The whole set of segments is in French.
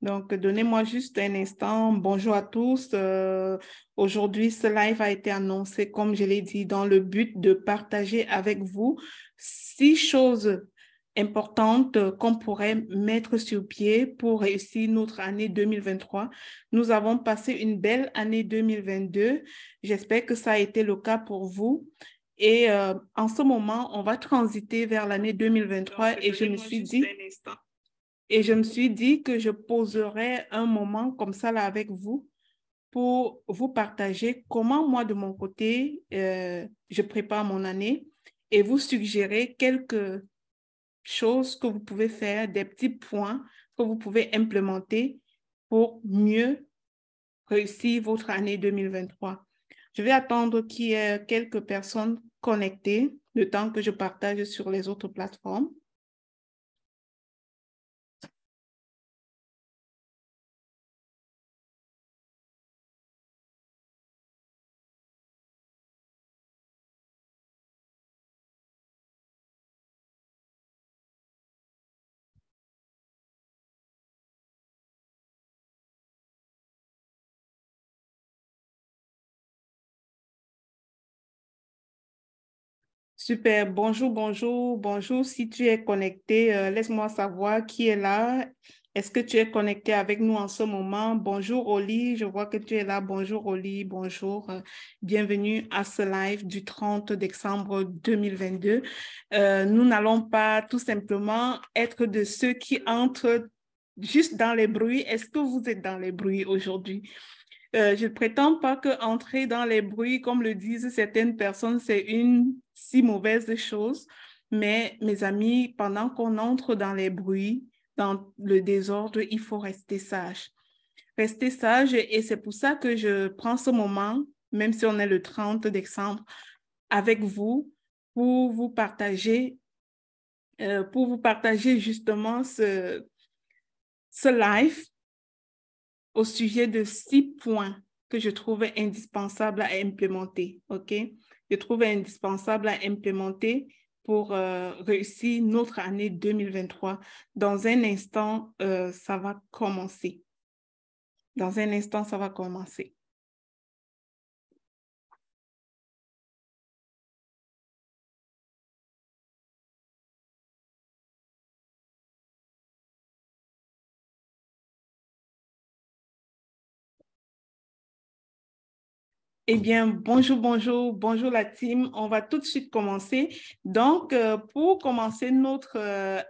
Donc, donnez-moi juste un instant. Bonjour à tous. Aujourd'hui, ce live a été annoncé, comme je l'ai dit, dans le but de partager avec vous 6 choses importantes qu'on pourrait mettre sur pied pour réussir notre année 2023. Nous avons passé une belle année 2022. J'espère que ça a été le cas pour vous. Et en ce moment, on va transiter vers l'année 2023 et je me suis dit que je poserai un moment comme ça là avec vous pour vous partager comment moi de mon côté, je prépare mon année et vous suggérer quelques choses que vous pouvez faire, des petits points que vous pouvez implémenter pour mieux réussir votre année 2023. Je vais attendre qu'il y ait quelques personnes connectées le temps que je partage sur les autres plateformes. Super, bonjour. Si tu es connecté, laisse-moi savoir qui est là. Est-ce que tu es connecté avec nous en ce moment? Bonjour Oli, je vois que tu es là. Bonjour Oli, bonjour. Bienvenue à ce live du 30 décembre 2022. Nous n'allons pas tout simplement être de ceux qui entrent juste dans les bruits. Est-ce que vous êtes dans les bruits aujourd'hui? Je ne prétends pas que entrer dans les bruits, comme le disent certaines personnes, c'est une si mauvaise chose. Mais mes amis, pendant qu'on entre dans les bruits, dans le désordre, il faut rester sage. Rester sage et c'est pour ça que je prends ce moment, même si on est le 30 décembre, avec vous pour vous partager justement ce live au sujet de 6 points que je trouve indispensables à implémenter, OK? Je trouve indispensable à implémenter pour réussir notre année 2023. Dans un instant, ça va commencer. Dans un instant, ça va commencer. Eh bien, bonjour la team. On va tout de suite commencer. Donc, pour commencer notre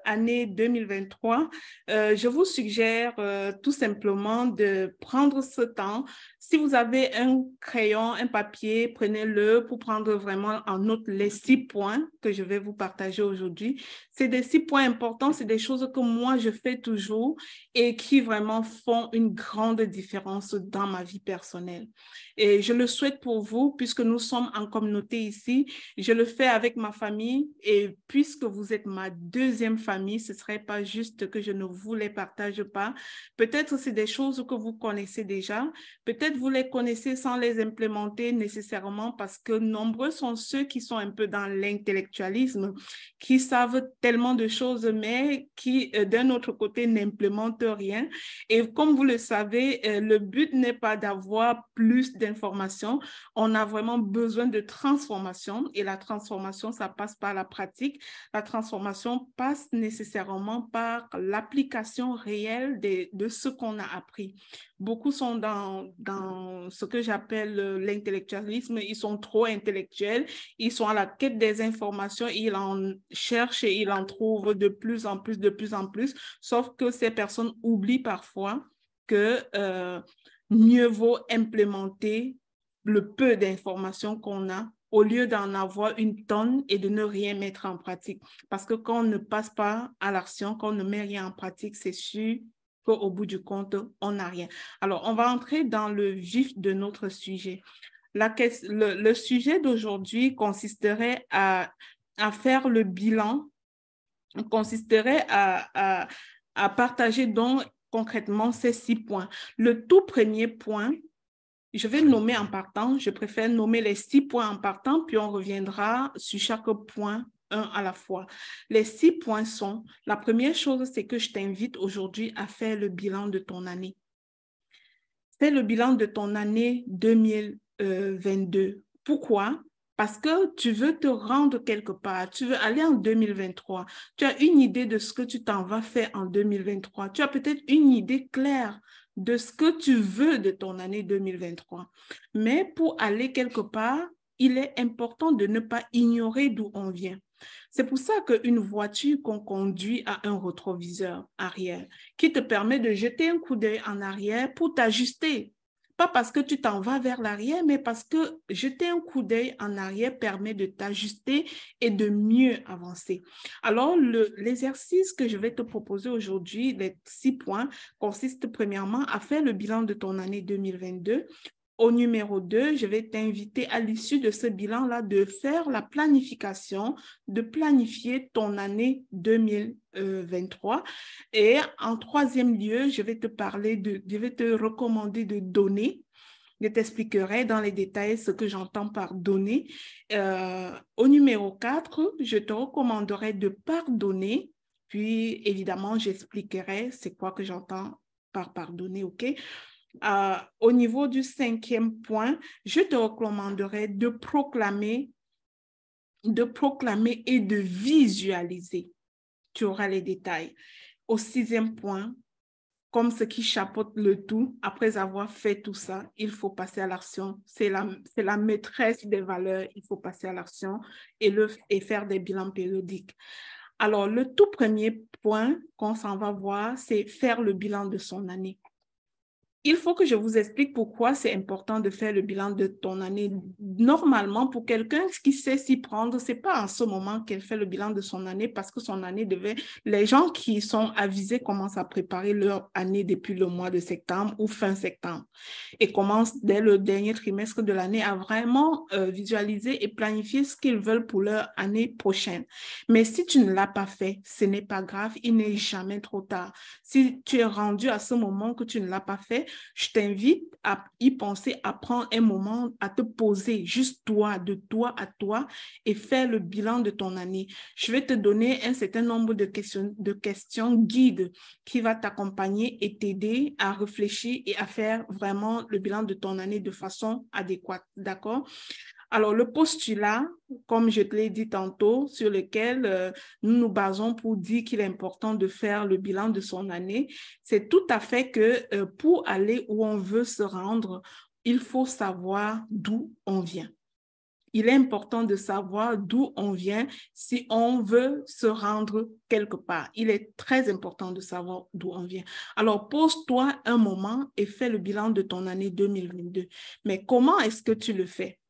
année 2023, je vous suggère tout simplement de prendre ce temps. Si vous avez un crayon, un papier, prenez-le pour prendre vraiment en note les 6 points que je vais vous partager aujourd'hui. C'est des 6 points importants, c'est des choses que moi, je fais toujours et qui vraiment font une grande différence dans ma vie personnelle. Et je le souhaite pour vous, puisque nous sommes en communauté ici. Je le fais avec ma famille et puisque vous êtes ma deuxième famille, ce ne serait pas juste que je ne vous les partage pas. Peut-être c'est des choses que vous connaissez déjà. Peut-être vous les connaissez sans les implémenter nécessairement parce que nombreux sont ceux qui sont un peu dans l'intellectualisme, qui savent tellement de choses, mais qui, d'un autre côté, n'implémentent rien. Et comme vous le savez, le but n'est pas d'avoir plus d'informations. On a vraiment besoin de transformation et la transformation, ça passe par la pratique. La transformation passe nécessairement par l'application réelle de ce qu'on a appris. Beaucoup sont dans ce que j'appelle l'intellectualisme. Ils sont trop intellectuels. Ils sont à la quête des informations. Ils en cherchent et ils en trouvent de plus en plus. Sauf que ces personnes oublient parfois que mieux vaut implémenter le peu d'informations qu'on a au lieu d'en avoir une tonne et de ne rien mettre en pratique. Parce que quand on ne passe pas à l'action, quand on ne met rien en pratique, c'est sûr qu'au bout du compte, on n'a rien. Alors, on va entrer dans le vif de notre sujet. Le sujet d'aujourd'hui consisterait à faire le bilan, consisterait à partager donc concrètement ces 6 points. Le tout premier point, je vais nommer en partant, je préfère nommer les 6 points en partant, puis on reviendra sur chaque point un à la fois. Les 6 points sont, la première chose, c'est que je t'invite aujourd'hui à faire le bilan de ton année. Fais le bilan de ton année 2022. Pourquoi? Parce que tu veux te rendre quelque part, tu veux aller en 2023. Tu as une idée de ce que tu t'en vas faire en 2023. Tu as peut-être une idée claire de ce que tu veux de ton année 2023. Mais pour aller quelque part, il est important de ne pas ignorer d'où on vient. C'est pour ça qu'une voiture qu'on conduit a un rétroviseur arrière qui te permet de jeter un coup d'œil en arrière pour t'ajuster. Pas parce que tu t'en vas vers l'arrière, mais parce que jeter un coup d'œil en arrière permet de t'ajuster et de mieux avancer. Alors, l'exercice que je vais te proposer aujourd'hui, les 6 points, consiste premièrement à faire le bilan de ton année 2022. Au numéro 2, je vais t'inviter à l'issue de ce bilan-là de faire la planification, de planifier ton année 2023. Et en troisième lieu, je vais te recommander de donner. Je t'expliquerai dans les détails ce que j'entends par donner. Au numéro 4, je te recommanderai de pardonner. Puis, évidemment, j'expliquerai c'est quoi que j'entends par pardonner, OK? Au niveau du 5e point, je te recommanderais de proclamer et de visualiser. Tu auras les détails. Au 6e point, comme ce qui chapeaute le tout, après avoir fait tout ça, il faut passer à l'action. C'est la maîtresse des valeurs. Il faut passer à l'action et faire des bilans périodiques. Alors, le tout premier point qu'on s'en va voir, c'est faire le bilan de son année. Il faut que je vous explique pourquoi c'est important de faire le bilan de ton année. Normalement, pour quelqu'un qui sait s'y prendre, c'est pas en ce moment qu'elle fait le bilan de son année parce que son année devait... Les gens qui sont avisés commencent à préparer leur année depuis le mois de septembre ou fin septembre et commencent dès le dernier trimestre de l'année à vraiment visualiser et planifier ce qu'ils veulent pour leur année prochaine. Mais si tu ne l'as pas fait, ce n'est pas grave, il n'est jamais trop tard. Si tu es rendu à ce moment que tu ne l'as pas fait, je t'invite à y penser, à prendre un moment, à te poser juste toi, de toi à toi et faire le bilan de ton année. Je vais te donner un certain nombre de questions guides qui va t'accompagner et t'aider à réfléchir et à faire vraiment le bilan de ton année de façon adéquate. D'accord? Alors, le postulat, comme je te l'ai dit tantôt, sur lequel nous nous basons pour dire qu'il est important de faire le bilan de son année, c'est tout à fait que pour aller où on veut se rendre, il faut savoir d'où on vient. Il est important de savoir d'où on vient si on veut se rendre quelque part. Il est très important de savoir d'où on vient. Alors, pose-toi un moment et fais le bilan de ton année 2022. Mais comment est-ce que tu le fais?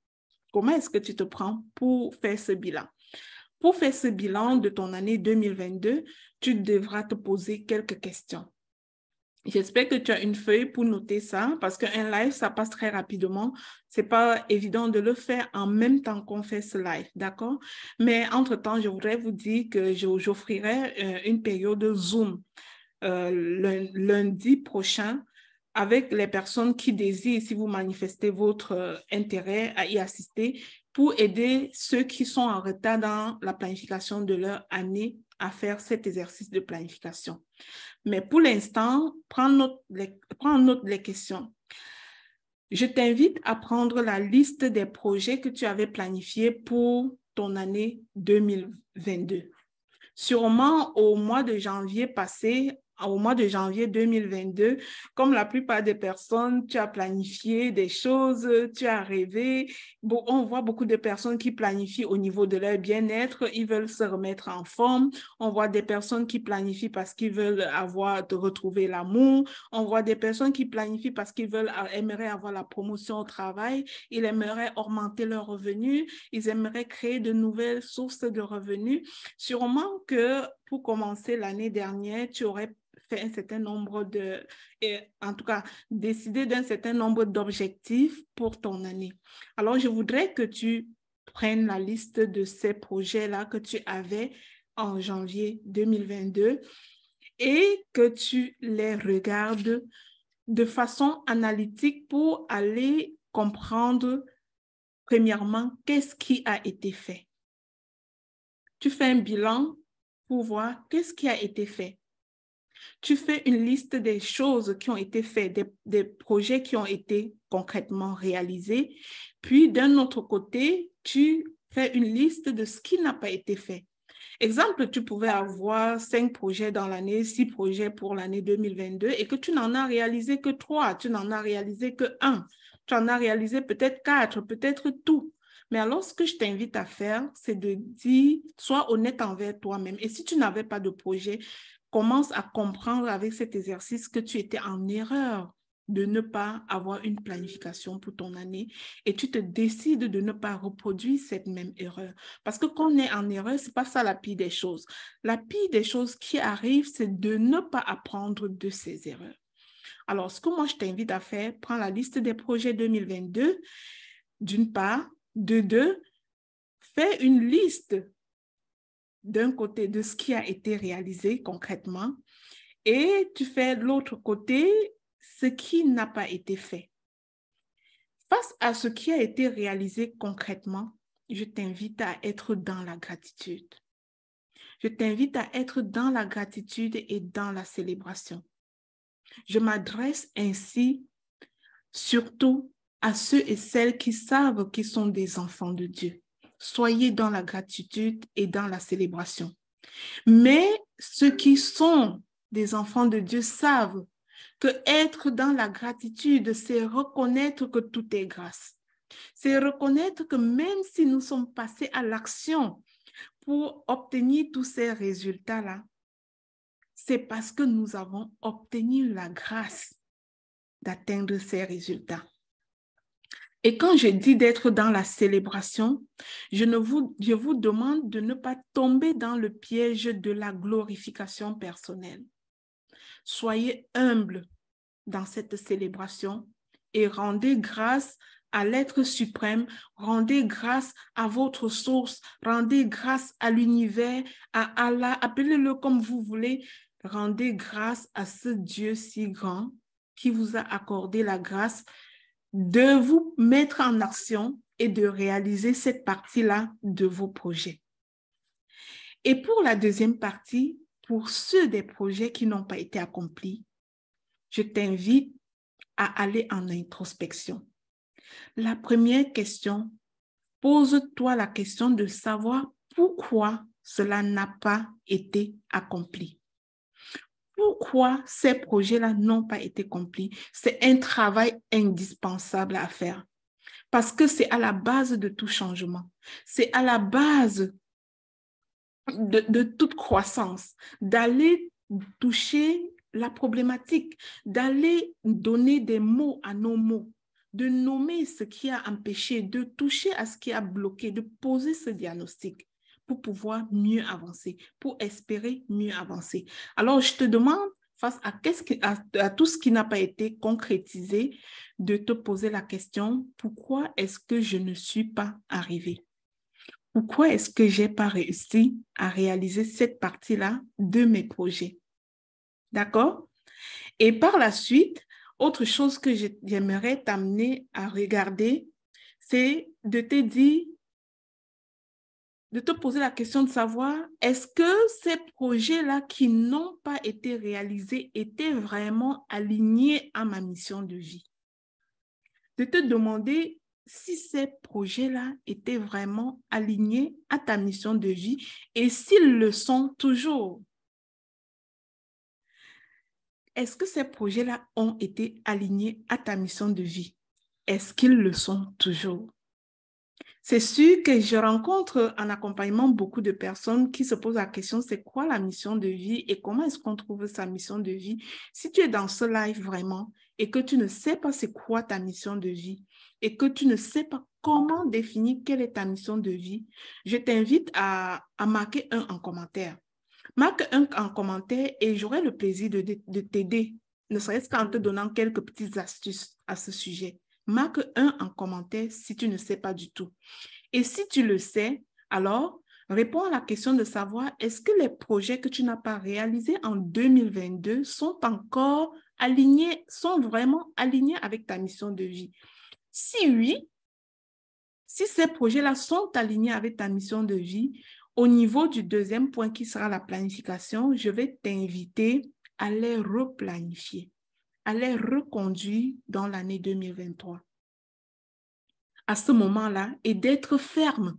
Comment est-ce que tu te prends pour faire ce bilan? Pour faire ce bilan de ton année 2022, tu devras te poser quelques questions. J'espère que tu as une feuille pour noter ça parce qu'un live, ça passe très rapidement. Ce n'est pas évident de le faire en même temps qu'on fait ce live, d'accord? Mais entre-temps, je voudrais vous dire que j'offrirai une période de Zoom lundi prochain avec les personnes qui désirent, si vous manifestez votre intérêt à y assister, pour aider ceux qui sont en retard dans la planification de leur année à faire cet exercice de planification. Mais pour l'instant, prends note les questions. Je t'invite à prendre la liste des projets que tu avais planifiés pour ton année 2022. Sûrement au mois de janvier passé, au mois de janvier 2022, comme la plupart des personnes, tu as planifié des choses, tu as rêvé. Bon, on voit beaucoup de personnes qui planifient au niveau de leur bien-être, ils veulent se remettre en forme. On voit des personnes qui planifient parce qu'ils veulent retrouver l'amour. On voit des personnes qui planifient parce qu'ils aimeraient avoir la promotion au travail. Ils aimeraient augmenter leurs revenus. Ils aimeraient créer de nouvelles sources de revenus. Sûrement que pour commencer l'année dernière, tu aurais fait un certain nombre en tout cas, décidé d'un certain nombre d'objectifs pour ton année. Alors, je voudrais que tu prennes la liste de ces projets-là que tu avais en janvier 2022 et que tu les regardes de façon analytique pour aller comprendre, premièrement, qu'est-ce qui a été fait. Tu fais un bilan pour voir qu'est-ce qui a été fait. Tu fais une liste des choses qui ont été faites, des projets qui ont été concrètement réalisés. Puis, d'un autre côté, tu fais une liste de ce qui n'a pas été fait. Exemple, tu pouvais avoir 5 projets dans l'année, 6 projets pour l'année 2022 et que tu n'en as réalisé que 3, tu n'en as réalisé que 1, tu en as réalisé peut-être 4, peut-être tout. Mais alors, ce que je t'invite à faire, c'est de dire, sois honnête envers toi-même. Et si tu n'avais pas de projet, commence à comprendre avec cet exercice que tu étais en erreur de ne pas avoir une planification pour ton année et tu te décides de ne pas reproduire cette même erreur. Parce que quand on est en erreur, ce n'est pas ça la pire des choses. La pire des choses qui arrivent, c'est de ne pas apprendre de ces erreurs. Alors, ce que moi, je t'invite à faire, prends la liste des projets 2022, d'une part. De deux, fais une liste d'un côté de ce qui a été réalisé concrètement et tu fais de l'autre côté ce qui n'a pas été fait. Face à ce qui a été réalisé concrètement, je t'invite à être dans la gratitude. Je t'invite à être dans la gratitude et dans la célébration. Je m'adresse ainsi surtout à ceux et celles qui savent qu'ils sont des enfants de Dieu. Soyez dans la gratitude et dans la célébration. Mais ceux qui sont des enfants de Dieu savent que être dans la gratitude, c'est reconnaître que tout est grâce. C'est reconnaître que même si nous sommes passés à l'action pour obtenir tous ces résultats-là, c'est parce que nous avons obtenu la grâce d'atteindre ces résultats. Et quand je dis d'être dans la célébration, je vous demande de ne pas tomber dans le piège de la glorification personnelle. Soyez humble dans cette célébration et rendez grâce à l'être suprême, rendez grâce à votre source, rendez grâce à l'univers, à Allah, appelez-le comme vous voulez, rendez grâce à ce Dieu si grand qui vous a accordé la grâce de vous mettre en action et de réaliser cette partie-là de vos projets. Et pour la deuxième partie, pour ceux des projets qui n'ont pas été accomplis, je t'invite à aller en introspection. La première question, pose-toi la question de savoir pourquoi cela n'a pas été accompli. Pourquoi ces projets-là n'ont pas été accomplis? C'est un travail indispensable à faire parce que c'est à la base de tout changement. C'est à la base de toute croissance, d'aller toucher la problématique, d'aller donner des mots à nos mots, de nommer ce qui a empêché, de toucher à ce qui a bloqué, de poser ce diagnostic pour pouvoir mieux avancer, pour espérer mieux avancer. Alors, je te demande, face à tout ce qui n'a pas été concrétisé, de te poser la question, pourquoi est-ce que je ne suis pas arrivée? Pourquoi est-ce que je n'ai pas réussi à réaliser cette partie-là de mes projets? D'accord? Et par la suite, autre chose que j'aimerais t'amener à regarder, c'est de te dire, de te poser la question de savoir, est-ce que ces projets-là qui n'ont pas été réalisés étaient vraiment alignés à ma mission de vie? De te demander si ces projets-là étaient vraiment alignés à ta mission de vie et s'ils le sont toujours. Est-ce que ces projets-là ont été alignés à ta mission de vie? Est-ce qu'ils le sont toujours? C'est sûr que je rencontre en accompagnement beaucoup de personnes qui se posent la question, c'est quoi la mission de vie et comment est-ce qu'on trouve sa mission de vie? Si tu es dans ce live vraiment et que tu ne sais pas c'est quoi ta mission de vie et que tu ne sais pas comment définir quelle est ta mission de vie, je t'invite à marquer un en commentaire. Marque un en commentaire et j'aurai le plaisir de t'aider, ne serait-ce qu'en te donnant quelques petites astuces à ce sujet. Marque un en commentaire si tu ne sais pas du tout. Et si tu le sais, alors réponds à la question de savoir est-ce que les projets que tu n'as pas réalisés en 2022 sont encore alignés, sont vraiment alignés avec ta mission de vie? Si oui, si ces projets-là sont alignés avec ta mission de vie, Au niveau du deuxième point qui sera la planification, je vais t'inviter à les replanifier, à les reconduire dans l'année 2023. À ce moment-là, et d'être ferme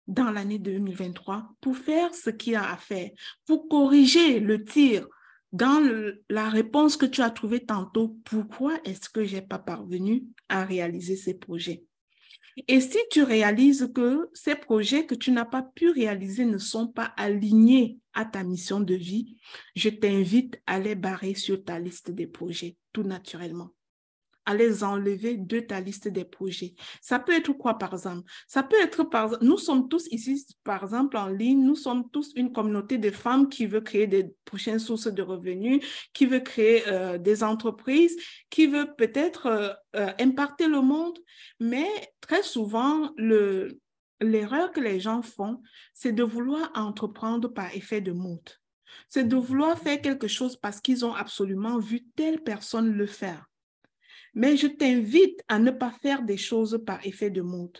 dans l'année 2023 pour faire ce qu'il y a à faire, pour corriger le tir dans la réponse que tu as trouvée tantôt. Pourquoi est-ce que je n'ai pas parvenu à réaliser ces projets? Et si tu réalises que ces projets que tu n'as pas pu réaliser ne sont pas alignés à ta mission de vie, je t'invite à les barrer sur ta liste des projets, tout naturellement. À les enlever de ta liste des projets. Ça peut être quoi, par exemple? Ça peut être, par exemple, nous sommes tous ici, par exemple, en ligne, nous sommes tous une communauté de femmes qui veut créer des prochaines sources de revenus, qui veut créer des entreprises, qui veut peut-être impacter le monde, mais très souvent, l'erreur que les gens font, c'est de vouloir entreprendre par effet de mode. C'est de vouloir faire quelque chose parce qu'ils ont absolument vu telle personne le faire. Mais je t'invite à ne pas faire des choses par effet de mode.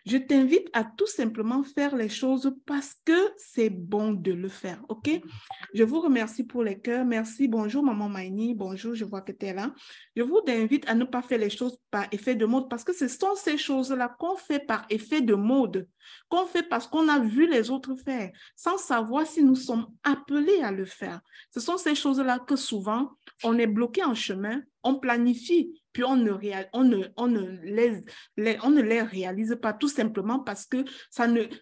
Je t'invite à tout simplement faire les choses parce que c'est bon de le faire, ok? Je vous remercie pour les cœurs. Merci. Bonjour, maman Maïni. Bonjour, je vois que tu es là. Je vous invite à ne pas faire les choses par effet de mode parce que ce sont ces choses-là qu'on fait par effet de mode, qu'on fait parce qu'on a vu les autres faire, sans savoir si nous sommes appelés à le faire. Ce sont ces choses-là que souvent, on est bloqué en chemin, on planifie, puis on ne les réalise pas tout simplement parce que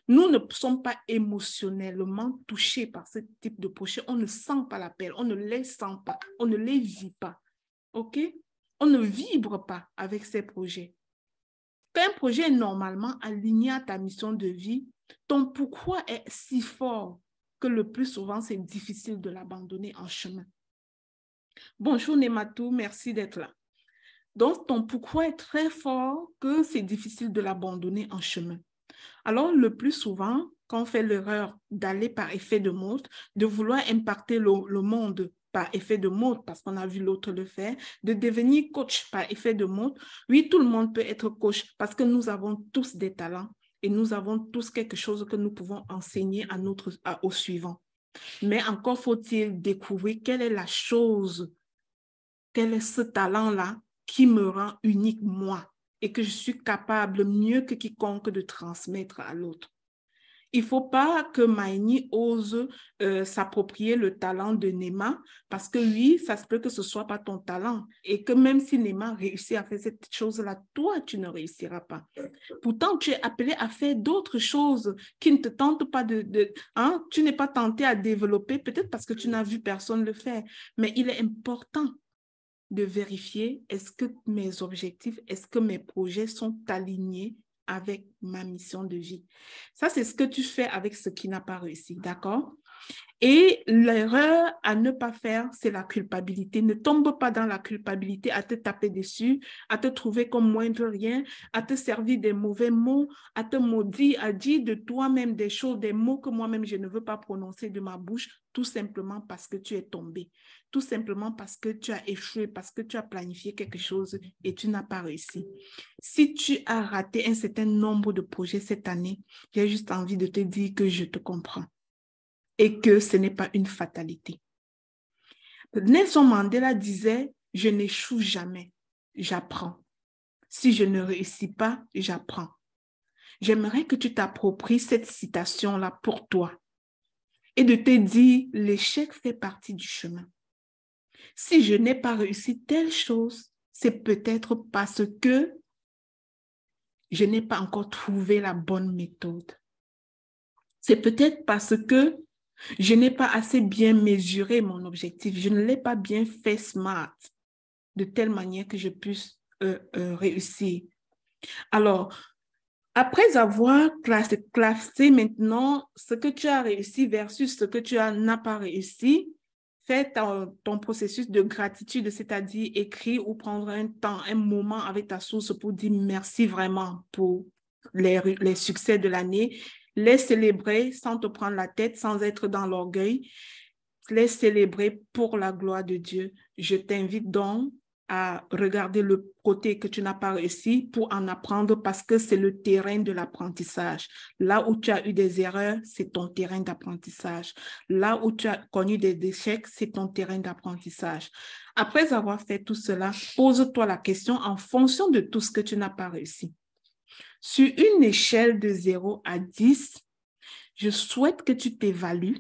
nous ne sommes pas émotionnellement touchés par ce type de projet. On ne sent pas l'appel, on ne les sent pas, on ne les vit pas. OK? On ne vibre pas avec ces projets. Quand un projet est normalement aligné à ta mission de vie, ton pourquoi est si fort que le plus souvent, c'est difficile de l'abandonner en chemin. Bonjour Nematou, merci d'être là. Donc, ton pourquoi est très fort que c'est difficile de l'abandonner en chemin. Alors, le plus souvent, quand on fait l'erreur d'aller par effet de mode, de vouloir impacter le monde par effet de mode, parce qu'on a vu l'autre le faire, de devenir coach par effet de mode, oui, tout le monde peut être coach parce que nous avons tous des talents et nous avons tous quelque chose que nous pouvons enseigner aux suivants. Mais encore faut-il découvrir quelle est la chose, quel est ce talent-là qui me rend unique, moi, et que je suis capable mieux que quiconque de transmettre à l'autre. Il ne faut pas que Maïni ose s'approprier le talent de Nema parce que oui, ça se peut que ce ne soit pas ton talent et que même si Nema réussit à faire cette chose-là, toi, tu ne réussiras pas. Pourtant, tu es appelé à faire d'autres choses qui ne te tentent pas tu n'es pas tenté à développer, peut-être parce que tu n'as vu personne le faire, mais il est important de vérifier est-ce que mes objectifs, est-ce que mes projets sont alignés avec ma mission de vie. Ça, c'est ce que tu fais avec ce qui n'a pas réussi, d'accord? Et l'erreur à ne pas faire, c'est la culpabilité. Ne tombe pas dans la culpabilité à te taper dessus, à te trouver comme moindre rien, à te servir des mauvais mots, à te maudire, à dire de toi-même des choses, des mots que moi-même je ne veux pas prononcer de ma bouche, tout simplement parce que tu es tombé, tout simplement parce que tu as échoué, parce que tu as planifié quelque chose et tu n'as pas réussi. Si tu as raté un certain nombre de projets cette année, j'ai juste envie de te dire que je te comprends et que ce n'est pas une fatalité. Nelson Mandela disait, je n'échoue jamais, j'apprends. Si je ne réussis pas, j'apprends. J'aimerais que tu t'appropries cette citation-là pour toi et de te dire, l'échec fait partie du chemin. Si je n'ai pas réussi telle chose, c'est peut-être parce que je n'ai pas encore trouvé la bonne méthode. C'est peut-être parce que je n'ai pas assez bien mesuré mon objectif. Je ne l'ai pas bien fait smart de telle manière que je puisse réussir. Alors, après avoir classé maintenant ce que tu as réussi versus ce que tu n'as pas réussi, fais ton processus de gratitude, c'est-à-dire écrire ou prendre un temps, un moment avec ta source pour dire merci vraiment pour les succès de l'année. Les célébrer sans te prendre la tête, sans être dans l'orgueil. Les célébrer pour la gloire de Dieu. Je t'invite donc à regarder le côté que tu n'as pas réussi pour en apprendre parce que c'est le terrain de l'apprentissage. Là où tu as eu des erreurs, c'est ton terrain d'apprentissage. Là où tu as connu des échecs, c'est ton terrain d'apprentissage. Après avoir fait tout cela, pose-toi la question en fonction de tout ce que tu n'as pas réussi. Sur une échelle de 0 à 10, je souhaite que tu t'évalues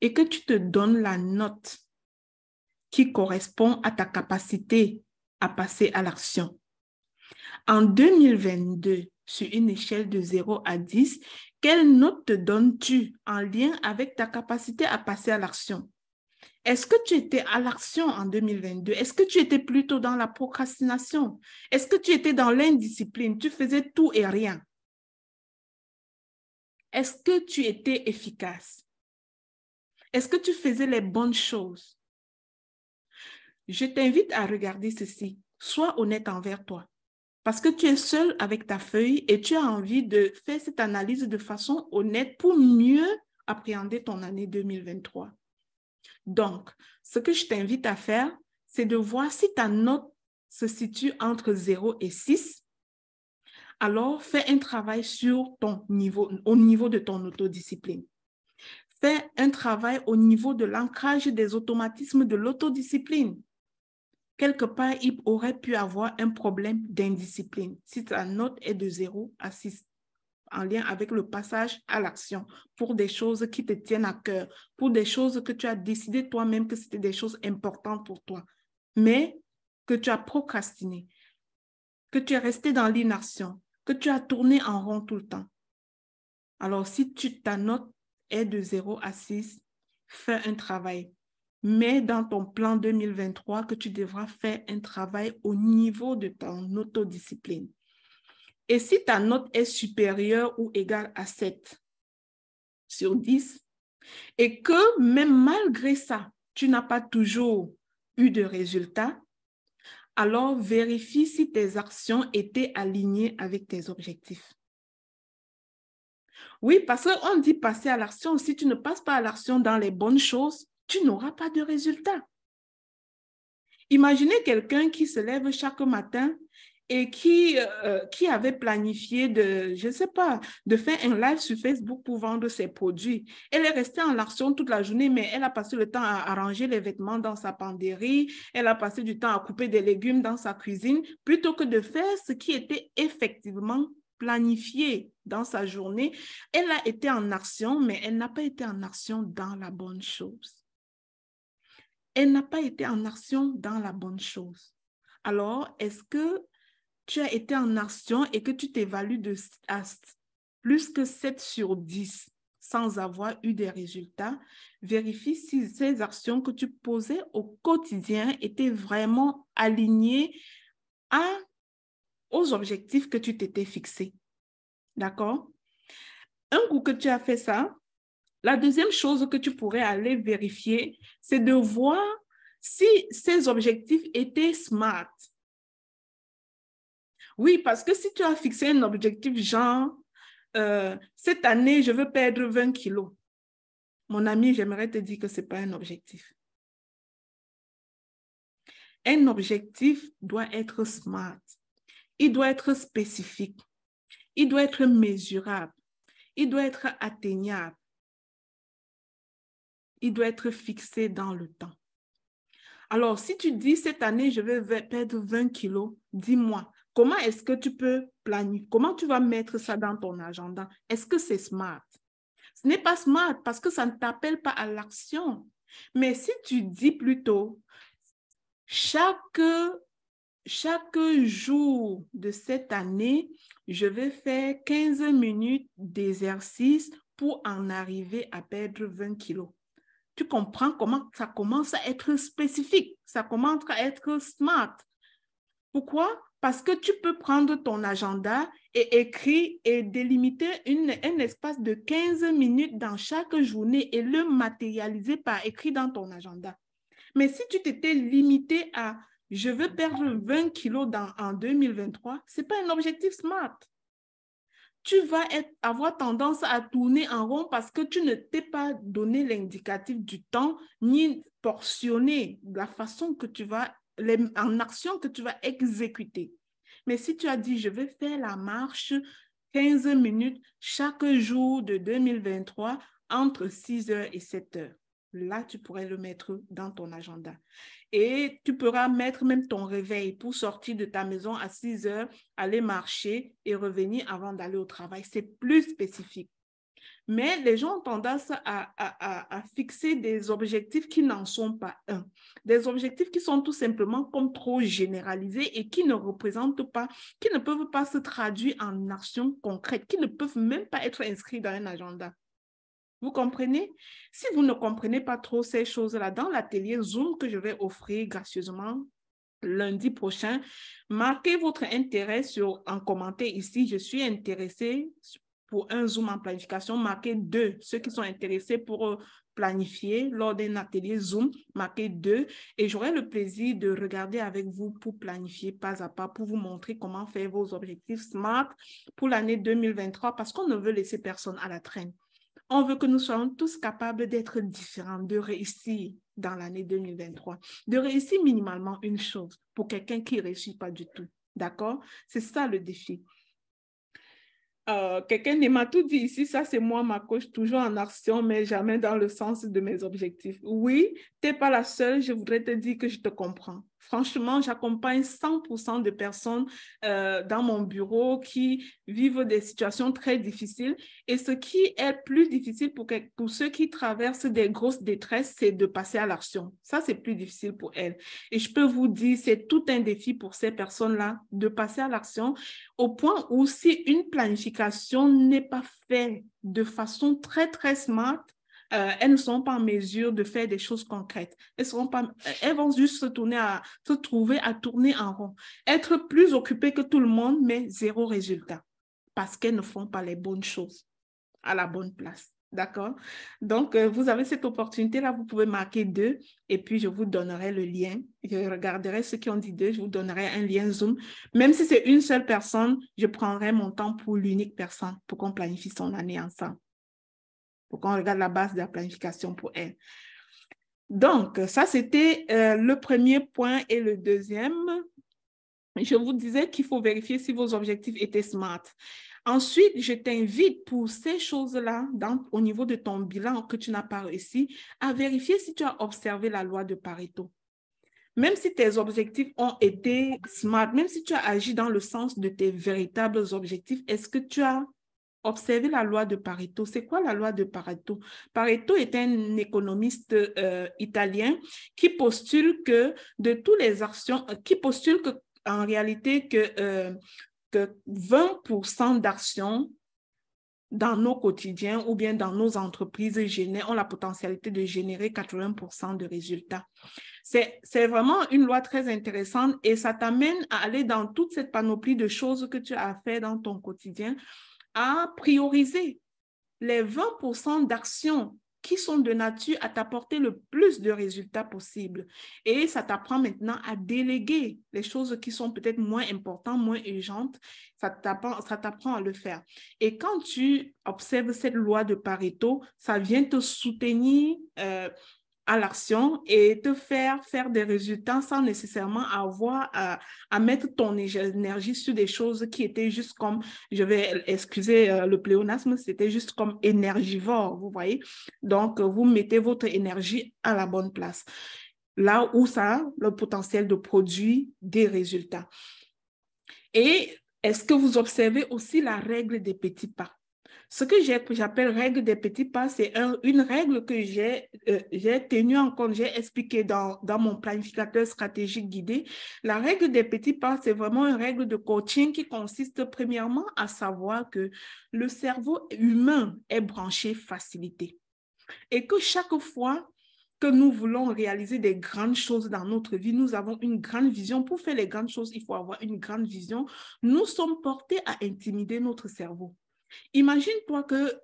et que tu te donnes la note qui correspond à ta capacité à passer à l'action. En 2022, sur une échelle de 0 à 10, quelle note te donnes-tu en lien avec ta capacité à passer à l'action? Est-ce que tu étais à l'action en 2022? Est-ce que tu étais plutôt dans la procrastination? Est-ce que tu étais dans l'indiscipline? Tu faisais tout et rien? Est-ce que tu étais efficace? Est-ce que tu faisais les bonnes choses? Je t'invite à regarder ceci. Sois honnête envers toi. Parce que tu es seul avec ta feuille et tu as envie de faire cette analyse de façon honnête pour mieux appréhender ton année 2023. Donc, ce que je t'invite à faire, c'est de voir si ta note se situe entre 0 et 6. Alors, fais un travail sur ton niveau, au niveau de ton autodiscipline. Fais un travail au niveau de l'ancrage des automatismes de l'autodiscipline. Quelque part, il aurait pu avoir un problème d'indiscipline si ta note est de 0 à 6 en lien avec le passage à l'action pour des choses qui te tiennent à cœur, pour des choses que tu as décidé toi-même que c'était des choses importantes pour toi, mais que tu as procrastiné, que tu es resté dans l'inaction, que tu as tourné en rond tout le temps. Alors, si ta note est de 0 à 6, fais un travail. Mets dans ton plan 2023 que tu devras faire un travail au niveau de ton autodiscipline. Et si ta note est supérieure ou égale à 7 sur 10, et que même malgré ça, tu n'as pas toujours eu de résultats, alors vérifie si tes actions étaient alignées avec tes objectifs. Oui, parce qu'on dit passer à l'action. Si tu ne passes pas à l'action dans les bonnes choses, tu n'auras pas de résultats. Imaginez quelqu'un qui se lève chaque matin et qui avait planifié je ne sais pas, de faire un live sur Facebook pour vendre ses produits. Elle est restée en l'action toute la journée, mais elle a passé le temps à arranger les vêtements dans sa penderie, elle a passé du temps à couper des légumes dans sa cuisine, plutôt que de faire ce qui était effectivement planifié dans sa journée. Elle a été en action, mais elle n'a pas été en action dans la bonne chose. Elle n'a pas été en action dans la bonne chose. Alors, est-ce que tu as été en action et que tu t'évalues à plus que 7 sur 10 sans avoir eu des résultats? Vérifie si ces actions que tu posais au quotidien étaient vraiment alignées aux objectifs que tu t'étais fixés. D'accord? Un coup que tu as fait ça, la deuxième chose que tu pourrais aller vérifier, c'est de voir si ces objectifs étaient SMART. Oui, parce que si tu as fixé un objectif genre, cette année, je veux perdre 20 kilos. Mon ami, j'aimerais te dire que ce n'est pas un objectif. Un objectif doit être SMART. Il doit être spécifique. Il doit être mesurable. Il doit être atteignable. Il doit être fixé dans le temps. Alors, si tu dis cette année, je vais perdre 20 kilos, dis-moi, comment est-ce que tu peux planifier? Comment tu vas mettre ça dans ton agenda? Est-ce que c'est SMART? Ce n'est pas SMART parce que ça ne t'appelle pas à l'action. Mais si tu dis plutôt, chaque jour de cette année, je vais faire 15 minutes d'exercice pour en arriver à perdre 20 kilos. Tu comprends comment ça commence à être spécifique, ça commence à être SMART. Pourquoi? Parce que tu peux prendre ton agenda et écrire et délimiter un espace de 15 minutes dans chaque journée et le matérialiser par écrit dans ton agenda. Mais si tu t'étais limité à « je veux perdre 20 kilos en 2023 », ce n'est pas un objectif SMART. Tu vas avoir tendance à tourner en rond parce que tu ne t'es pas donné l'indicatif du temps ni portionné la façon que tu vas en actions que tu vas exécuter. Mais si tu as dit, je vais faire la marche 15 minutes chaque jour de 2023 entre 6 heures et 7 heures, là, tu pourrais le mettre dans ton agenda. Et tu pourras mettre même ton réveil pour sortir de ta maison à 6 heures, aller marcher et revenir avant d'aller au travail. C'est plus spécifique. Mais les gens ont tendance à fixer des objectifs qui n'en sont pas un. Des objectifs qui sont tout simplement comme trop généralisés et qui ne représentent pas, qui ne peuvent pas se traduire en actions concrètes, qui ne peuvent même pas être inscrits dans un agenda. Vous comprenez? Si vous ne comprenez pas trop ces choses-là, dans l'atelier Zoom que je vais offrir gracieusement lundi prochain, marquez votre intérêt en commentaire ici. Je suis intéressée pour un Zoom en planification. Marquez 2. Ceux qui sont intéressés pour planifier lors d'un atelier Zoom, marquez 2. Et j'aurai le plaisir de regarder avec vous pour planifier pas à pas, pour vous montrer comment faire vos objectifs SMART pour l'année 2023 parce qu'on ne veut laisser personne à la traîne. On veut que nous soyons tous capables d'être différents, de réussir dans l'année 2023, de réussir minimalement une chose pour quelqu'un qui ne réussit pas du tout. D'accord? C'est ça le défi. Quelqu'un m'a tout dit ici, ça c'est moi, ma coach, toujours en action, mais jamais dans le sens de mes objectifs. Oui, tu n'es pas la seule, je voudrais te dire que je te comprends. Franchement, j'accompagne 100% de personnes dans mon bureau qui vivent des situations très difficiles. Et ce qui est plus difficile pour ceux qui traversent des grosses détresses, c'est de passer à l'action. Ça, c'est plus difficile pour elles. Et je peux vous dire, c'est tout un défi pour ces personnes-là de passer à l'action au point où si une planification n'est pas faite de façon très, très smart, elles ne sont pas en mesure de faire des choses concrètes. Elles vont juste se trouver à tourner en rond, être plus occupées que tout le monde, mais zéro résultat, parce qu'elles ne font pas les bonnes choses à la bonne place. D'accord? Donc, vous avez cette opportunité-là, vous pouvez marquer 2 et puis je vous donnerai le lien. Je regarderai ceux qui ont dit 2, je vous donnerai un lien Zoom. Même si c'est une seule personne, je prendrai mon temps pour l'unique personne pour qu'on planifie son année ensemble. Pour qu'on regarde la base de la planification pour elle. Donc, ça, c'était le premier point. Et le deuxième, je vous disais qu'il faut vérifier si vos objectifs étaient SMART. Ensuite, je t'invite pour ces choses-là, au niveau de ton bilan que tu n'as pas réussi, à vérifier si tu as observé la loi de Pareto. Même si tes objectifs ont été SMART, même si tu as agi dans le sens de tes véritables objectifs, est-ce que tu as observé la loi de Pareto? C'est quoi la loi de Pareto? Pareto est un économiste italien qui postule que de toutes les actions, en réalité que 20% d'actions dans nos quotidiens ou bien dans nos entreprises ont la potentialité de générer 80% de résultats. C'est vraiment une loi très intéressante et ça t'amène à aller dans toute cette panoplie de choses que tu as à faire dans ton quotidien, à prioriser les 20% d'actions qui sont de nature à t'apporter le plus de résultats possible. Et ça t'apprend maintenant à déléguer les choses qui sont peut-être moins importantes, moins urgentes. Ça t'apprend à le faire. Et quand tu observes cette loi de Pareto, ça vient te soutenir à l'action et te faire des résultats sans nécessairement avoir à mettre ton énergie sur des choses qui étaient juste comme, je vais excuser le pléonasme, c'était juste comme énergivore, vous voyez. Donc, vous mettez votre énergie à la bonne place, là où ça a le potentiel de produire des résultats. Et est-ce que vous observez aussi la règle des petits pas? Ce que j'appelle règle des petits pas, c'est une règle que j'ai tenue en compte, j'ai expliqué dans mon planificateur stratégique guidé. La règle des petits pas, c'est vraiment une règle de coaching qui consiste premièrement à savoir que le cerveau humain est branché facilité et que chaque fois que nous voulons réaliser des grandes choses dans notre vie, nous avons une grande vision. Pour faire les grandes choses, il faut avoir une grande vision. Nous sommes portés à intimider notre cerveau. Imagine-toi que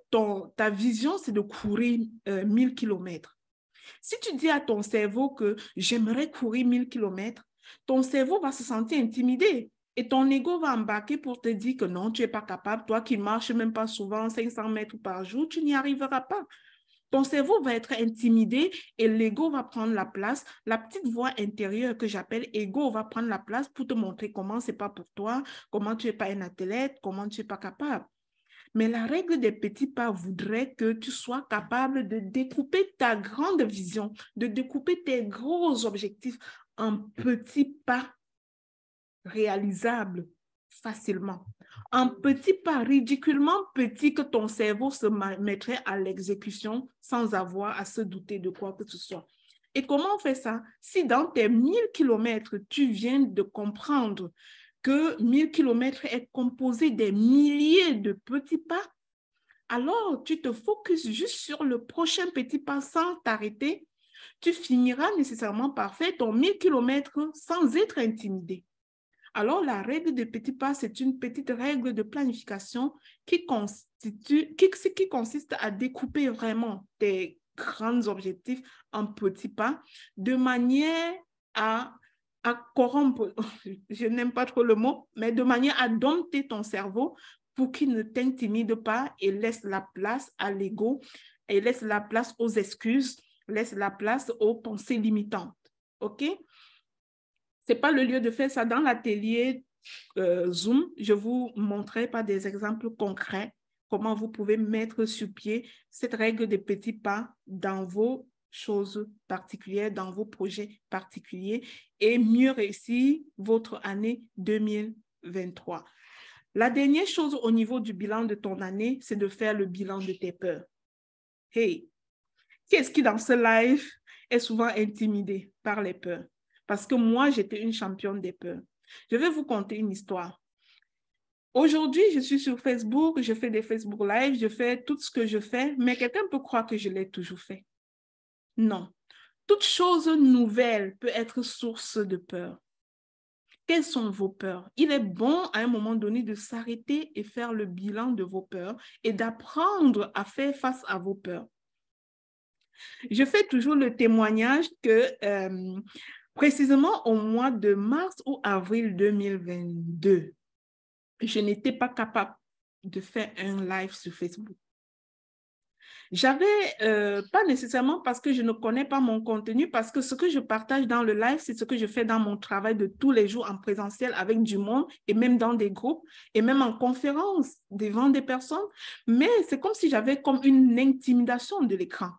ta vision, c'est de courir 1000 km. Si tu dis à ton cerveau que j'aimerais courir 1000 km, ton cerveau va se sentir intimidé et ton ego va embarquer pour te dire que non, tu n'es pas capable. Toi qui ne marches même pas souvent 500 mètres par jour, tu n'y arriveras pas. Ton cerveau va être intimidé et l'ego va prendre la place. La petite voix intérieure que j'appelle ego va prendre la place pour te montrer comment c'est pas pour toi, comment tu n'es pas un athlète, comment tu n'es pas capable. Mais la règle des petits pas voudrait que tu sois capable de découper ta grande vision, de découper tes gros objectifs en petits pas réalisables facilement. En petits pas ridiculement petits que ton cerveau se mettrait à l'exécution sans avoir à se douter de quoi que ce soit. Et comment on fait ça? Si dans tes 1000 kilomètres, tu viens de comprendre que 1000 kilomètres est composé des milliers de petits pas, alors tu te focuses juste sur le prochain petit pas sans t'arrêter. Tu finiras nécessairement par faire ton 1000 kilomètres sans être intimidé. Alors, la règle des petits pas, c'est une petite règle de planification qui consiste à découper vraiment tes grands objectifs en petits pas de manière à corrompre, je n'aime pas trop le mot, mais de manière à dompter ton cerveau pour qu'il ne t'intimide pas et laisse la place à l'ego et laisse la place aux excuses, laisse la place aux pensées limitantes. OK? Ce n'est pas le lieu de faire ça dans l'atelier Zoom. Je vous montrerai par des exemples concrets comment vous pouvez mettre sur pied cette règle des petits pas dans vos choses particulières, dans vos projets particuliers et mieux réussir votre année 2023. La dernière chose au niveau du bilan de ton année, c'est de faire le bilan de tes peurs. Hey, qui est-ce qui dans ce live est souvent intimidé par les peurs? Parce que moi, j'étais une championne des peurs. Je vais vous conter une histoire. Aujourd'hui, je suis sur Facebook, je fais des Facebook Live, je fais tout ce que je fais, mais quelqu'un peut croire que je l'ai toujours fait. Non. Toute chose nouvelle peut être source de peur. Quelles sont vos peurs? Il est bon à un moment donné de s'arrêter et faire le bilan de vos peurs et d'apprendre à faire face à vos peurs. Je fais toujours le témoignage que précisément au mois de mars ou avril 2022, je n'étais pas capable de faire un live sur Facebook. J'avais, pas nécessairement parce que je ne connais pas mon contenu, parce que ce que je partage dans le live, c'est ce que je fais dans mon travail de tous les jours en présentiel avec du monde et même dans des groupes et même en conférence devant des personnes. Mais c'est comme si j'avais comme une intimidation de l'écran.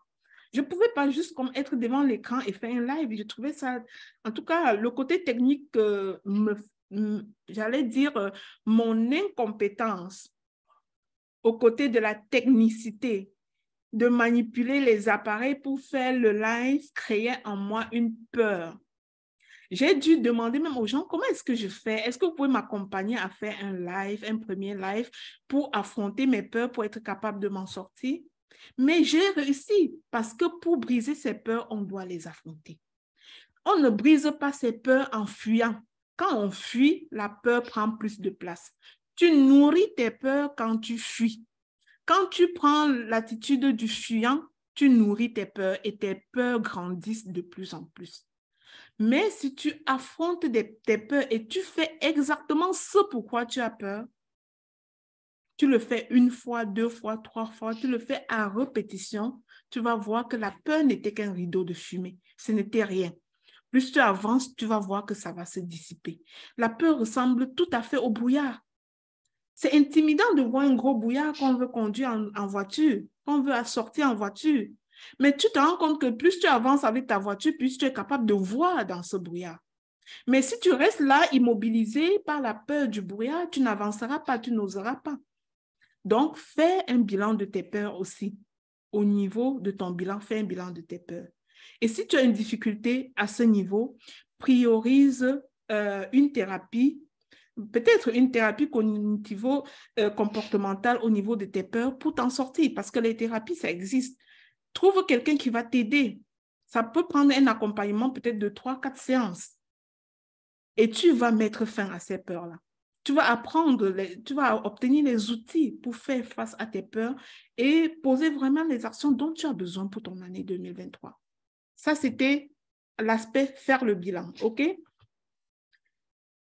Je ne pouvais pas juste comme être devant l'écran et faire un live. Je trouvais ça, en tout cas, le côté technique, j'allais dire, mon incompétence aux côtés de la technicité, de manipuler les appareils pour faire le live, créait en moi une peur. J'ai dû demander même aux gens, comment est-ce que je fais? Est-ce que vous pouvez m'accompagner à faire un live, un premier live, pour affronter mes peurs, pour être capable de m'en sortir? Mais j'ai réussi parce que pour briser ces peurs, on doit les affronter. On ne brise pas ces peurs en fuyant. Quand on fuit, la peur prend plus de place. Tu nourris tes peurs quand tu fuis. Quand tu prends l'attitude du fuyant, tu nourris tes peurs et tes peurs grandissent de plus en plus. Mais si tu affrontes tes peurs et tu fais exactement ce pourquoi tu as peur, tu le fais une fois, deux fois, trois fois, tu le fais à répétition, tu vas voir que la peur n'était qu'un rideau de fumée. Ce n'était rien. Plus tu avances, tu vas voir que ça va se dissiper. La peur ressemble tout à fait au brouillard. C'est intimidant de voir un gros brouillard qu'on veut conduire en voiture, qu'on veut sortir en voiture. Mais tu te rends compte que plus tu avances avec ta voiture, plus tu es capable de voir dans ce brouillard. Mais si tu restes là, immobilisé par la peur du brouillard, tu n'avanceras pas, tu n'oseras pas. Donc, fais un bilan de tes peurs aussi. Au niveau de ton bilan, fais un bilan de tes peurs. Et si tu as une difficulté à ce niveau, priorise une thérapie, peut-être une thérapie cognitivo-comportementale au niveau de tes peurs pour t'en sortir, parce que les thérapies, ça existe. Trouve quelqu'un qui va t'aider. Ça peut prendre un accompagnement peut-être de 3-4 séances. Et tu vas mettre fin à ces peurs-là. Tu vas apprendre, tu vas obtenir les outils pour faire face à tes peurs et poser vraiment les actions dont tu as besoin pour ton année 2023. Ça, c'était l'aspect faire le bilan, OK?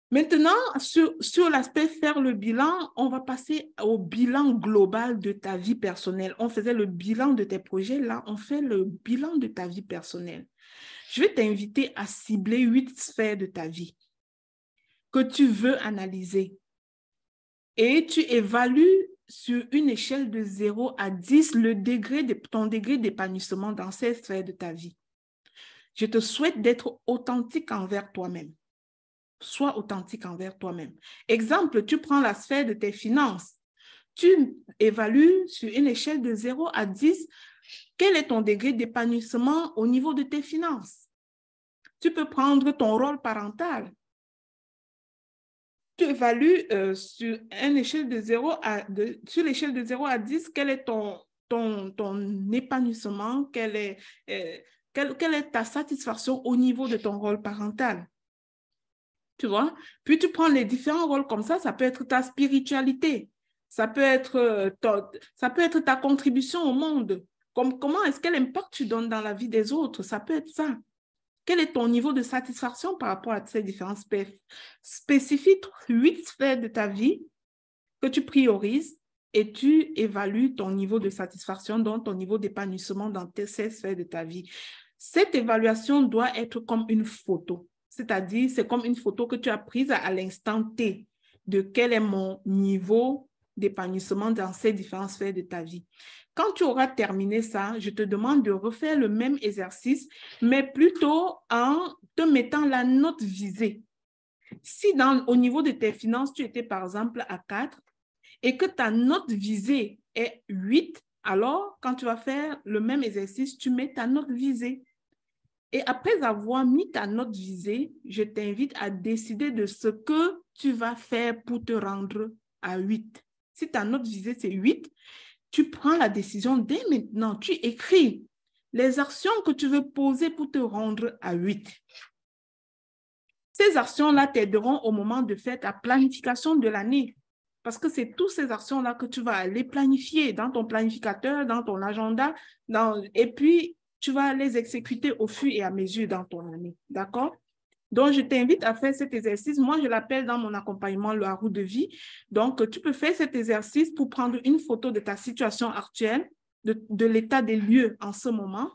Maintenant, sur l'aspect faire le bilan, on va passer au bilan global de ta vie personnelle. On faisait le bilan de tes projets, là, on fait le bilan de ta vie personnelle. Je vais t'inviter à cibler 8 sphères de ta vie que tu veux analyser. Et tu évalues sur une échelle de 0 à 10 ton degré d'épanouissement dans ces sphères de ta vie. Je te souhaite d'être authentique envers toi-même. Sois authentique envers toi-même. Exemple, tu prends la sphère de tes finances. Tu évalues sur une échelle de 0 à 10 quel est ton degré d'épanouissement au niveau de tes finances. Tu peux prendre ton rôle parental. Tu évalues sur l'échelle de 0 à 10 quel est ton épanouissement, quelle est ta satisfaction au niveau de ton rôle parental. Tu vois? Puis tu prends les différents rôles comme ça peut être ta spiritualité, ça peut être ta contribution au monde. Comment est-ce quel impact tu donnes dans la vie des autres? Ça peut être ça. Quel est ton niveau de satisfaction par rapport à ces différents spécifiques 8 sphères de ta vie que tu priorises et tu évalues ton niveau de satisfaction, donc ton niveau d'épanouissement dans ces sphères de ta vie. Cette évaluation doit être comme une photo. C'est-à-dire, c'est comme une photo que tu as prise à l'instant T de quel est mon niveau d'épanouissement dans ces différentes sphères de ta vie. Quand tu auras terminé ça, je te demande de refaire le même exercice, mais plutôt en te mettant la note visée. Si au niveau de tes finances, tu étais par exemple à 4 et que ta note visée est 8, alors quand tu vas faire le même exercice, tu mets ta note visée. Et après avoir mis ta note visée, je t'invite à décider de ce que tu vas faire pour te rendre à 8. Si ta note visée, c'est 8, tu prends la décision dès maintenant. Tu écris les actions que tu veux poser pour te rendre à 8. Ces actions-là t'aideront au moment de faire ta planification de l'année. Parce que c'est toutes ces actions-là que tu vas aller planifier dans ton planificateur, dans ton agenda, et puis tu vas les exécuter au fur et à mesure dans ton année. D'accord? Donc, je t'invite à faire cet exercice. Moi, je l'appelle dans mon accompagnement la roue de vie. Donc, tu peux faire cet exercice pour prendre une photo de ta situation actuelle, de l'état des lieux en ce moment.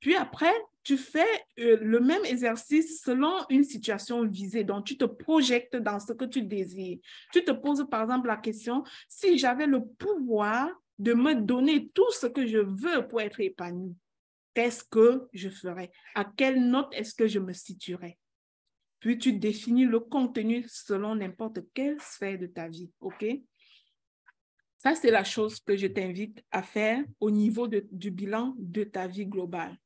Puis après, tu fais le même exercice selon une situation visée. Donc, tu te projettes dans ce que tu désires. Tu te poses, par exemple, la question, si j'avais le pouvoir de me donner tout ce que je veux pour être épanoui, qu'est-ce que je ferais? À quelle note est-ce que je me situerais? Puis tu définis le contenu selon n'importe quelle sphère de ta vie, OK? Ça, c'est la chose que je t'invite à faire au niveau du bilan de ta vie globale,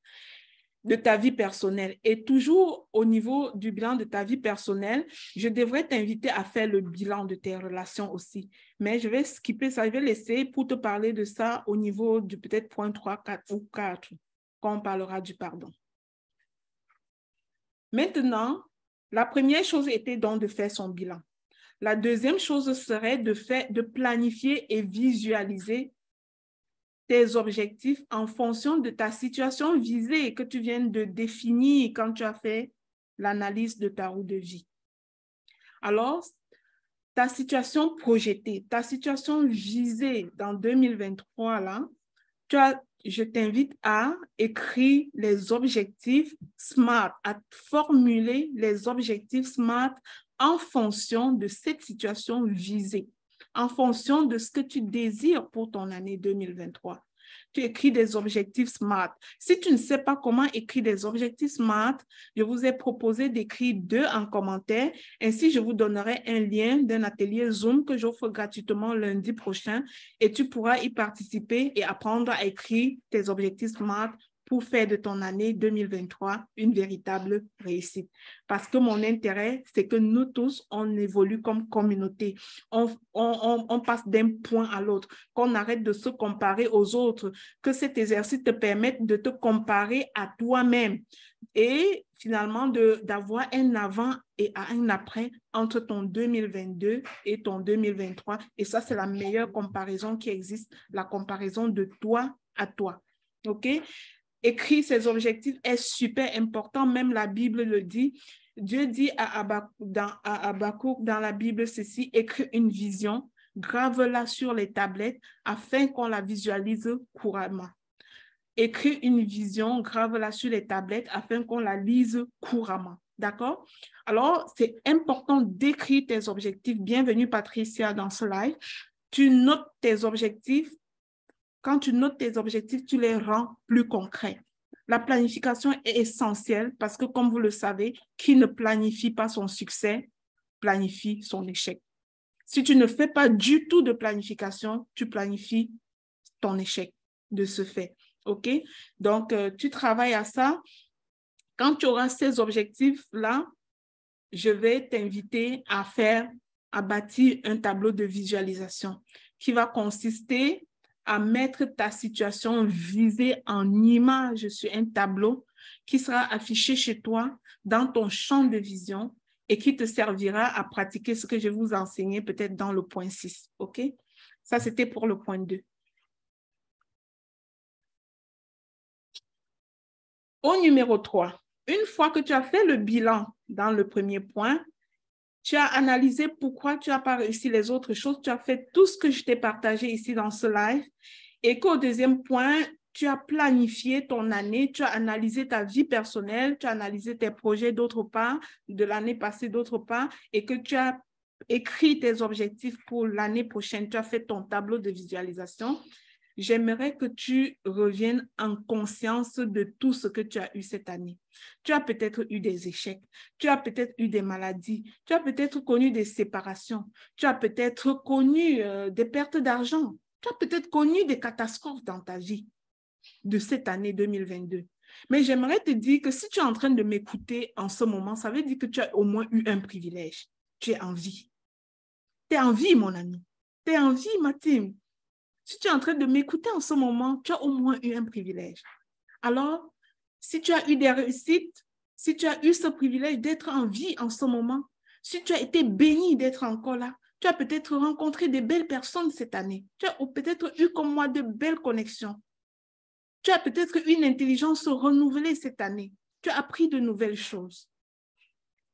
de ta vie personnelle. Et toujours au niveau du bilan de ta vie personnelle, je devrais t'inviter à faire le bilan de tes relations aussi. Mais je vais skipper ça, je vais laisser pour te parler de ça au niveau du peut-être point 3, 4 ou 4, quand on parlera du pardon. Maintenant, la première chose était donc de faire son bilan. La deuxième chose serait de planifier et visualiser tes objectifs en fonction de ta situation visée que tu viens de définir quand tu as fait l'analyse de ta roue de vie. Alors, ta situation projetée, ta situation visée dans 2023, là, je t'invite à écrire les objectifs SMART, à formuler les objectifs SMART en fonction de cette situation visée, en fonction de ce que tu désires pour ton année 2023. Tu écris des objectifs SMART. Si tu ne sais pas comment écrire des objectifs SMART, je vous ai proposé d'écrire 2 en commentaire. Ainsi, je vous donnerai un lien d'un atelier Zoom que j'offre gratuitement lundi prochain et tu pourras y participer et apprendre à écrire tes objectifs SMART pour faire de ton année 2023 une véritable réussite. Parce que mon intérêt, c'est que nous tous, on évolue comme communauté. On passe d'un point à l'autre, qu'on arrête de se comparer aux autres, que cet exercice te permette de te comparer à toi-même et finalement d'avoir un avant et un après entre ton 2022 et ton 2023. Et ça, c'est la meilleure comparaison qui existe, la comparaison de toi à toi. OK? Écrire ses objectifs est super important, même la Bible le dit. Dieu dit à Habakkuk dans la Bible ceci, écris une vision, grave-la sur les tablettes afin qu'on la visualise couramment. Écris une vision, grave-la sur les tablettes afin qu'on la lise couramment. D'accord? Alors, c'est important d'écrire tes objectifs. Bienvenue, Patricia, dans ce live. Tu notes tes objectifs. Quand tu notes tes objectifs, tu les rends plus concrets. La planification est essentielle parce que, comme vous le savez, qui ne planifie pas son succès, planifie son échec. Si tu ne fais pas du tout de planification, tu planifies ton échec de ce fait. OK? Donc, tu travailles à ça. Quand tu auras ces objectifs-là, je vais t'inviter à bâtir un tableau de visualisation qui va consister à mettre ta situation visée en image sur un tableau qui sera affiché chez toi dans ton champ de vision et qui te servira à pratiquer ce que je vais vous enseigner peut-être dans le point 6. OK? Ça, c'était pour le point 2. Au numéro 3, une fois que tu as fait le bilan dans le premier point, tu as analysé pourquoi tu n'as pas réussi les autres choses, tu as fait tout ce que je t'ai partagé ici dans ce live et qu'au deuxième point, tu as planifié ton année, tu as analysé ta vie personnelle, tu as analysé tes projets d'autre part, de l'année passée d'autre part et que tu as écrit tes objectifs pour l'année prochaine, tu as fait ton tableau de visualisation. J'aimerais que tu reviennes en conscience de tout ce que tu as eu cette année. Tu as peut-être eu des échecs, tu as peut-être eu des maladies, tu as peut-être connu des séparations, tu as peut-être connu des pertes d'argent, tu as peut-être connu des catastrophes dans ta vie de cette année 2022. Mais j'aimerais te dire que si tu es en train de m'écouter en ce moment, ça veut dire que tu as au moins eu un privilège. Tu es en vie. Tu es en vie, mon ami. Tu es en vie, ma team. Si tu es en train de m'écouter en ce moment, tu as au moins eu un privilège. Alors, si tu as eu des réussites, si tu as eu ce privilège d'être en vie en ce moment, si tu as été béni d'être encore là, tu as peut-être rencontré de belles personnes cette année. Tu as peut-être eu comme moi de belles connexions. Tu as peut-être eu une intelligence renouvelée cette année. Tu as appris de nouvelles choses.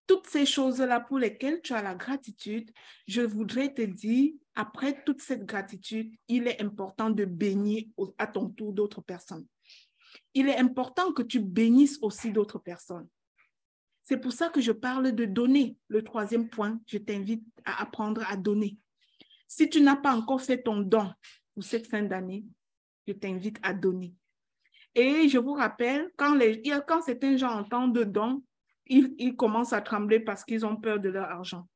Toutes ces choses-là pour lesquelles tu as la gratitude, je voudrais te dire, après toute cette gratitude, il est important de bénir à ton tour d'autres personnes. Il est important que tu bénisses aussi d'autres personnes. C'est pour ça que je parle de donner. Le troisième point, je t'invite à apprendre à donner. Si tu n'as pas encore fait ton don pour cette fin d'année, je t'invite à donner. Et je vous rappelle, quand certains gens entendent don, ils commencent à trembler parce qu'ils ont peur de leur argent.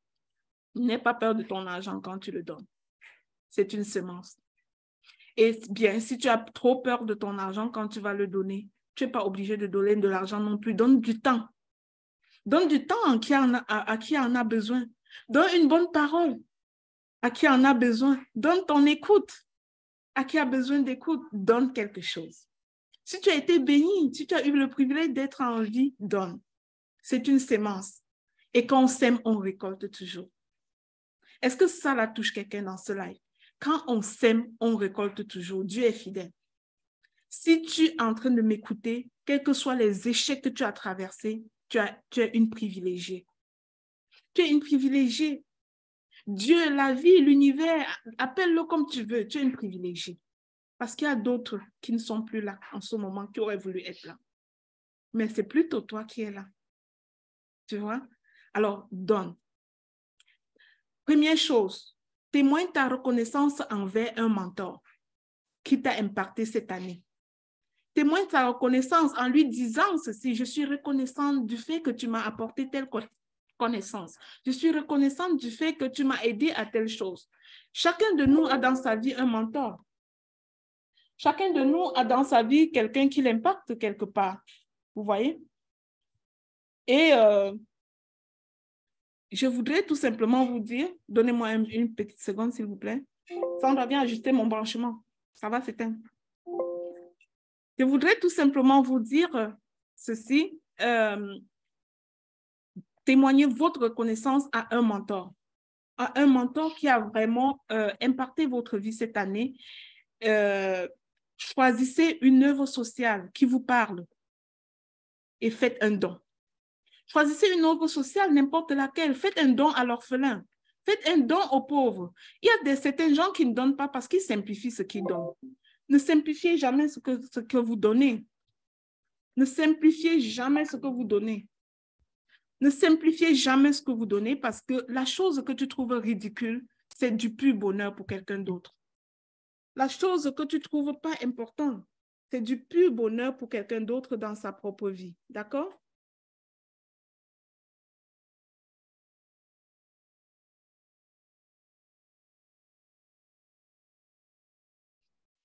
N'aie pas peur de ton argent quand tu le donnes. C'est une semence. Et bien, si tu as trop peur de ton argent quand tu vas le donner, tu n'es pas obligé de donner de l'argent non plus. Donne du temps. Donne du temps à qui en a besoin. Donne une bonne parole à qui en a besoin. Donne ton écoute à qui a besoin d'écoute. Donne quelque chose. Si tu as été béni, si tu as eu le privilège d'être en vie, donne. C'est une sémence. Et quand on sème, on récolte toujours. Est-ce que ça la touche quelqu'un dans ce live? Quand on sème, on récolte toujours. Dieu est fidèle. Si tu es en train de m'écouter, quels que soient les échecs que tu as traversés, tu es une privilégiée. Tu es une privilégiée. Dieu, la vie, l'univers, appelle-le comme tu veux, tu es une privilégiée. Parce qu'il y a d'autres qui ne sont plus là en ce moment, qui auraient voulu être là. Mais c'est plutôt toi qui es là. Tu vois? Alors, donne. Première chose, témoigne ta reconnaissance envers un mentor qui t'a impacté cette année. Témoigne ta reconnaissance en lui disant ceci, je suis reconnaissante du fait que tu m'as apporté telle connaissance. Je suis reconnaissante du fait que tu m'as aidé à telle chose. Chacun de nous a dans sa vie un mentor. Chacun de nous a dans sa vie quelqu'un qui l'impacte quelque part. Vous voyez? Et je voudrais tout simplement vous dire, donnez-moi une petite seconde, s'il vous plaît. Sandra, viens ajuster mon branchement. Ça va s'éteindre. Je voudrais tout simplement vous dire ceci. Témoignez votre reconnaissance à un mentor. À un mentor qui a vraiment impacté votre vie cette année. Choisissez une œuvre sociale qui vous parle et faites un don. Choisissez une œuvre sociale, n'importe laquelle. Faites un don à l'orphelin. Faites un don aux pauvres. Il y a certains gens qui ne donnent pas parce qu'ils simplifient ce qu'ils donnent. Ne simplifiez jamais ce que vous donnez. Ne simplifiez jamais ce que vous donnez. Ne simplifiez jamais ce que vous donnez parce que la chose que tu trouves ridicule, c'est du pur bonheur pour quelqu'un d'autre. La chose que tu ne trouves pas importante, c'est du pur bonheur pour quelqu'un d'autre dans sa propre vie. D'accord?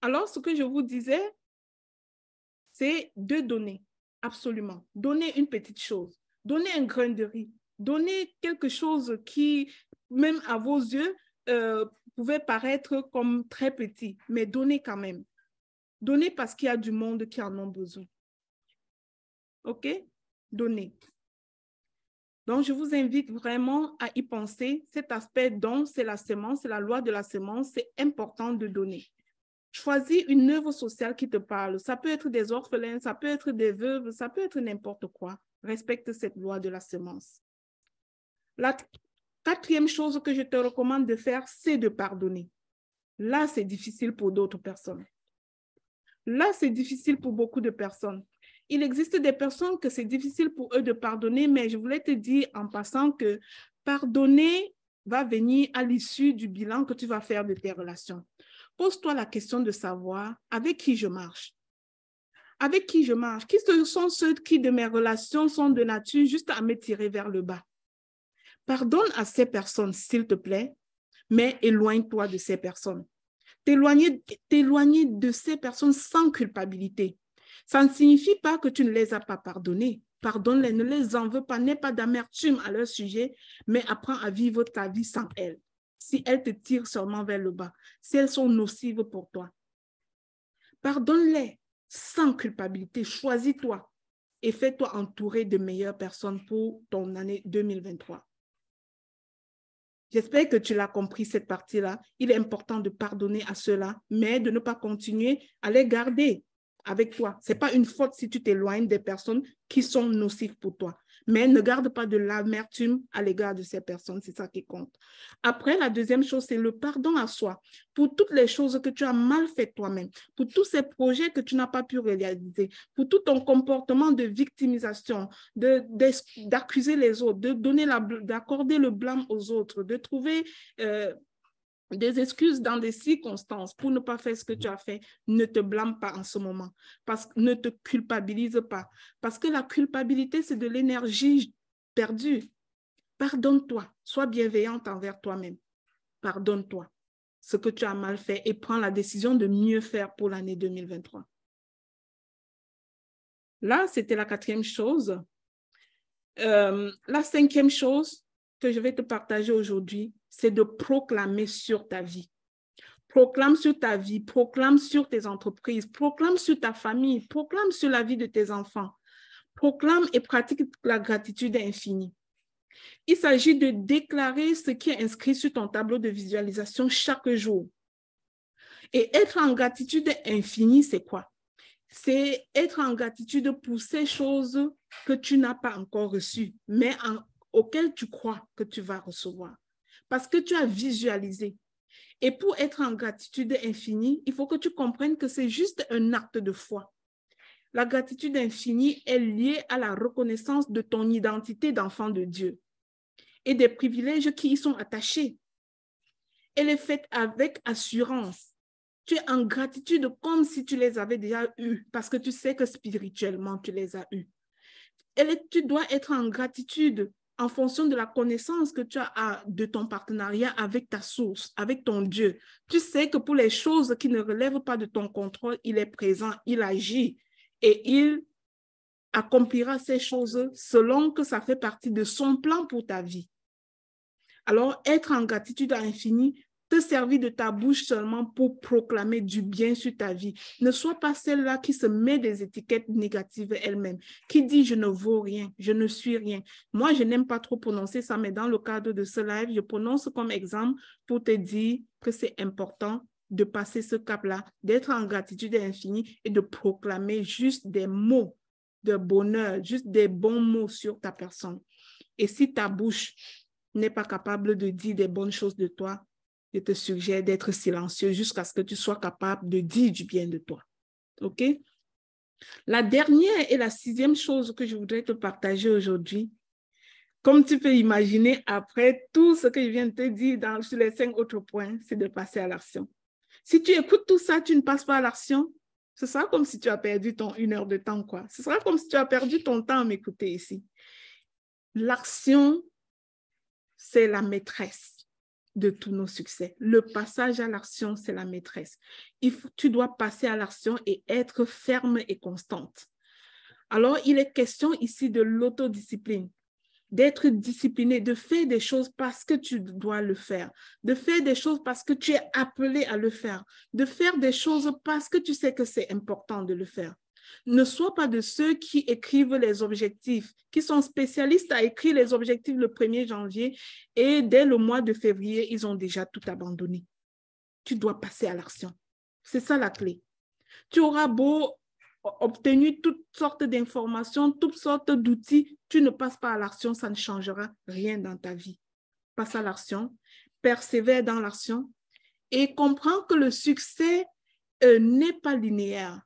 Alors, ce que je vous disais, c'est de donner, absolument. Donner une petite chose, donner un grain de riz, donner quelque chose qui, même à vos yeux, pouvait paraître comme très petit, mais donnez quand même. Donnez parce qu'il y a du monde qui en a besoin. OK? Donnez. Donc, je vous invite vraiment à y penser. Cet aspect don, c'est la sémence, c'est la loi de la sémence. C'est important de donner. Choisis une œuvre sociale qui te parle. Ça peut être des orphelins, ça peut être des veuves, ça peut être n'importe quoi. Respecte cette loi de la sémence. La quatrième chose que je te recommande de faire, c'est de pardonner. Là, c'est difficile pour d'autres personnes. Là, c'est difficile pour beaucoup de personnes. Il existe des personnes que c'est difficile pour eux de pardonner, mais je voulais te dire en passant que pardonner va venir à l'issue du bilan que tu vas faire de tes relations. Pose-toi la question de savoir avec qui je marche. Avec qui je marche? Qui sont ceux qui de mes relations sont de nature juste à me tirer vers le bas? Pardonne à ces personnes, s'il te plaît, mais éloigne-toi de ces personnes. T'éloigner de ces personnes sans culpabilité. Ça ne signifie pas que tu ne les as pas pardonnées. Pardonne-les, ne les en veux pas, n'aie pas d'amertume à leur sujet, mais apprends à vivre ta vie sans elles. Si elles te tirent seulement vers le bas, si elles sont nocives pour toi. Pardonne-les sans culpabilité, choisis-toi et fais-toi entourer de meilleures personnes pour ton année 2023. J'espère que tu l'as compris, cette partie-là. Il est important de pardonner à ceux-là, mais de ne pas continuer à les garder avec toi. Ce n'est pas une faute si tu t'éloignes des personnes qui sont nocives pour toi. Mais ne garde pas de l'amertume à l'égard de ces personnes, c'est ça qui compte. Après, la deuxième chose, c'est le pardon à soi. Pour toutes les choses que tu as mal fait toi-même, pour tous ces projets que tu n'as pas pu réaliser, pour tout ton comportement de victimisation, d'accuser les autres, d'accorder le blâme aux autres, de trouver des excuses dans des circonstances pour ne pas faire ce que tu as fait. Ne te blâme pas en ce moment. Ne te culpabilise pas. Parce que la culpabilité, c'est de l'énergie perdue. Pardonne-toi. Sois bienveillante envers toi-même. Pardonne-toi ce que tu as mal fait et prends la décision de mieux faire pour l'année 2023. Là, c'était la quatrième chose. La cinquième chose que je vais te partager aujourd'hui, c'est de proclamer sur ta vie. Proclame sur ta vie, proclame sur tes entreprises, proclame sur ta famille, proclame sur la vie de tes enfants. Proclame et pratique la gratitude infinie. Il s'agit de déclarer ce qui est inscrit sur ton tableau de visualisation chaque jour. Et être en gratitude infinie, c'est quoi? C'est être en gratitude pour ces choses que tu n'as pas encore reçues, mais auxquelles tu crois que tu vas recevoir. Parce que tu as visualisé. Et pour être en gratitude infinie, il faut que tu comprennes que c'est juste un acte de foi. La gratitude infinie est liée à la reconnaissance de ton identité d'enfant de Dieu et des privilèges qui y sont attachés. Elle est faite avec assurance. Tu es en gratitude comme si tu les avais déjà eus parce que tu sais que spirituellement, tu les as eus. Tu dois être en gratitude en fonction de la connaissance que tu as de ton partenariat avec ta source, avec ton Dieu. Tu sais que pour les choses qui ne relèvent pas de ton contrôle, il est présent, il agit et il accomplira ces choses selon que ça fait partie de son plan pour ta vie. Alors, être en gratitude à l'infini, te servir de ta bouche seulement pour proclamer du bien sur ta vie. Ne sois pas celle-là qui se met des étiquettes négatives elle-même, qui dit « je ne vaux rien, je ne suis rien ». Moi, je n'aime pas trop prononcer ça, mais dans le cadre de ce live, je prononce comme exemple pour te dire que c'est important de passer ce cap-là, d'être en gratitude infinie et de proclamer juste des mots de bonheur, juste des bons mots sur ta personne. Et si ta bouche n'est pas capable de dire des bonnes choses de toi, je te suggère d'être silencieux jusqu'à ce que tu sois capable de dire du bien de toi. OK? La dernière et la 6e chose que je voudrais te partager aujourd'hui, comme tu peux imaginer, après tout ce que je viens de te dire sur les 5 autres points, c'est de passer à l'action. Si tu écoutes tout ça, tu ne passes pas à l'action, ce sera comme si tu as perdu ton 1 heure de temps, quoi. Ce sera comme si tu as perdu ton temps à m'écouter ici. L'action, c'est la maîtresse de tous nos succès. Le passage à l'action, c'est la maîtresse. Tu dois passer à l'action et être ferme et constante. Alors, il est question ici de l'autodiscipline, d'être discipliné, de faire des choses parce que tu dois le faire, de faire des choses parce que tu es appelé à le faire, de faire des choses parce que tu sais que c'est important de le faire. Ne sois pas de ceux qui écrivent les objectifs, qui sont spécialistes à écrire les objectifs le 1er janvier et dès le mois de février, ils ont déjà tout abandonné. Tu dois passer à l'action. C'est ça la clé. Tu auras beau obtenir toutes sortes d'informations, toutes sortes d'outils, tu ne passes pas à l'action, ça ne changera rien dans ta vie. Passe à l'action, persévère dans l'action et comprends que le succès n'est pas linéaire.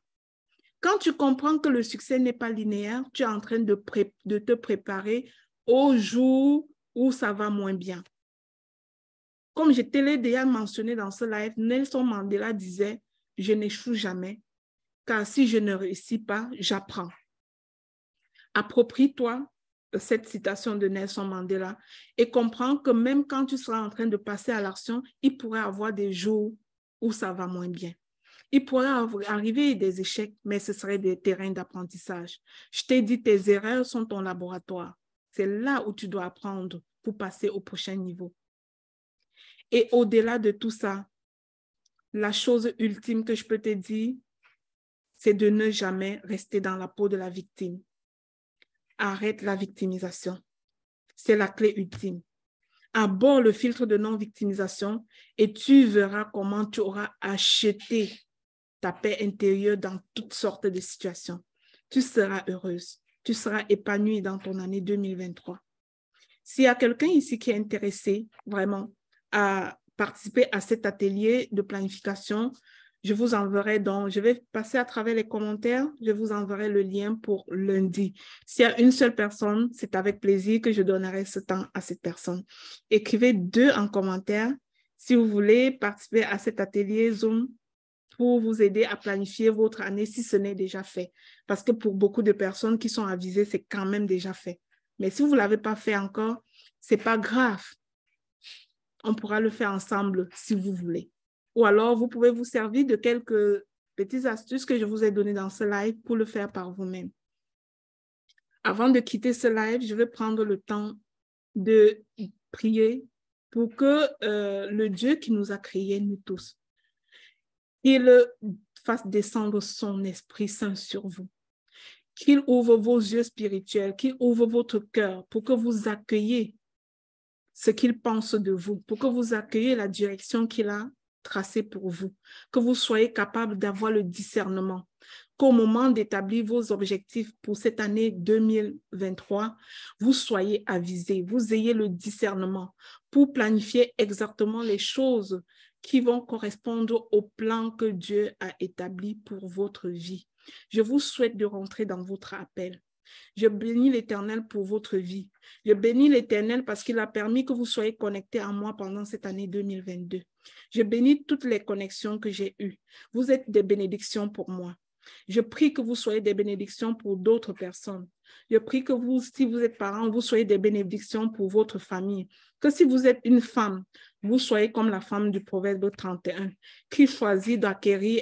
Quand tu comprends que le succès n'est pas linéaire, tu es en train de te préparer au jour où ça va moins bien. Comme je te l'ai déjà mentionné dans ce live, Nelson Mandela disait « Je n'échoue jamais, car si je ne réussis pas, j'apprends. » Approprie-toi cette citation de Nelson Mandela et comprends que même quand tu seras en train de passer à l'action, il pourrait y avoir des jours où ça va moins bien. Il pourrait arriver des échecs, mais ce seraient des terrains d'apprentissage. Je t'ai dit, tes erreurs sont ton laboratoire. C'est là où tu dois apprendre pour passer au prochain niveau. Et au-delà de tout ça, la chose ultime que je peux te dire, c'est de ne jamais rester dans la peau de la victime. Arrête la victimisation. C'est la clé ultime. Aborde le filtre de non-victimisation et tu verras comment tu auras acheté ta paix intérieure dans toutes sortes de situations. Tu seras heureuse. Tu seras épanouie dans ton année 2023. S'il y a quelqu'un ici qui est intéressé vraiment à participer à cet atelier de planification, je vous enverrai donc, je vais passer à travers les commentaires, je vous enverrai le lien pour lundi. S'il y a une seule personne, c'est avec plaisir que je donnerai ce temps à cette personne. Écrivez 2 en commentaire si vous voulez participer à cet atelier Zoom pour vous aider à planifier votre année si ce n'est déjà fait. Parce que pour beaucoup de personnes qui sont avisées, c'est quand même déjà fait. Mais si vous ne l'avez pas fait encore, ce n'est pas grave. On pourra le faire ensemble si vous voulez. Ou alors, vous pouvez vous servir de quelques petites astuces que je vous ai données dans ce live pour le faire par vous-même. Avant de quitter ce live, je vais prendre le temps de prier pour que le Dieu qui nous a créés, nous tous, qu'il fasse descendre son Esprit Saint sur vous, qu'il ouvre vos yeux spirituels, qu'il ouvre votre cœur pour que vous accueilliez ce qu'il pense de vous, pour que vous accueilliez la direction qu'il a tracée pour vous, que vous soyez capable d'avoir le discernement, qu'au moment d'établir vos objectifs pour cette année 2023, vous soyez avisés, vous ayez le discernement pour planifier exactement les choses qui vont correspondre au plan que Dieu a établi pour votre vie. Je vous souhaite de rentrer dans votre appel. Je bénis l'Éternel pour votre vie. Je bénis l'Éternel parce qu'il a permis que vous soyez connectés à moi pendant cette année 2022. Je bénis toutes les connexions que j'ai eues. Vous êtes des bénédictions pour moi. Je prie que vous soyez des bénédictions pour d'autres personnes. Je prie que vous, si vous êtes parents, vous soyez des bénédictions pour votre famille. Que si vous êtes une femme, vous soyez comme la femme du Proverbe 31, qui choisit d'acquérir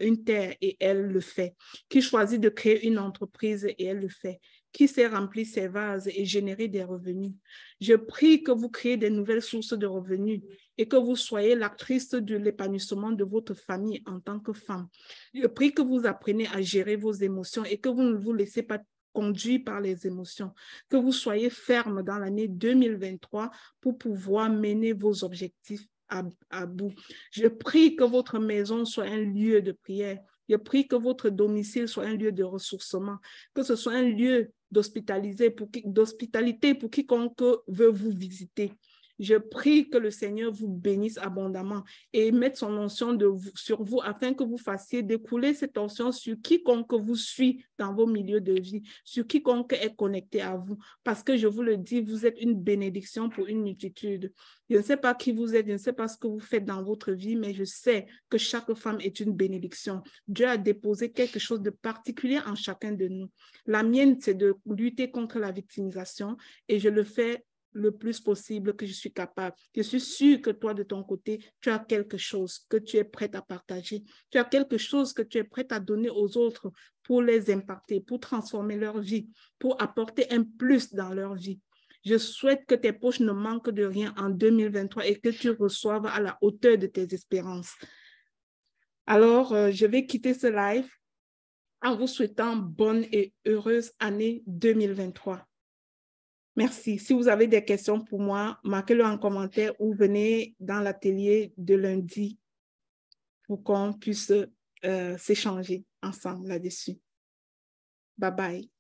une terre et elle le fait, qui choisit de créer une entreprise et elle le fait, qui sait remplir ses vases et générer des revenus. Je prie que vous créez des nouvelles sources de revenus et que vous soyez l'actrice de l'épanouissement de votre famille en tant que femme. Je prie que vous appreniez à gérer vos émotions et que vous ne vous laissez pas conduire par les émotions, que vous soyez ferme dans l'année 2023 pour pouvoir mener vos objectifs à bout. Je prie que votre maison soit un lieu de prière. Je prie que votre domicile soit un lieu de ressourcement, que ce soit un lieu d'hospitalité pour quiconque veut vous visiter. Je prie que le Seigneur vous bénisse abondamment et mette son onction sur vous afin que vous fassiez découler cette onction sur quiconque vous suit dans vos milieux de vie, sur quiconque est connecté à vous. Parce que je vous le dis, vous êtes une bénédiction pour une multitude. Je ne sais pas qui vous êtes, je ne sais pas ce que vous faites dans votre vie, mais je sais que chaque femme est une bénédiction. Dieu a déposé quelque chose de particulier en chacun de nous. La mienne, c'est de lutter contre la victimisation et je le fais le plus possible que je suis capable. Je suis sûre que toi, de ton côté, tu as quelque chose que tu es prête à partager. Tu as quelque chose que tu es prête à donner aux autres pour les impacter, pour transformer leur vie, pour apporter un plus dans leur vie. Je souhaite que tes poches ne manquent de rien en 2023 et que tu reçoives à la hauteur de tes espérances. Alors, je vais quitter ce live en vous souhaitant bonne et heureuse année 2023. Merci. Si vous avez des questions pour moi, marquez-le en commentaire ou venez dans l'atelier de lundi pour qu'on puisse s'échanger ensemble là-dessus. Bye bye.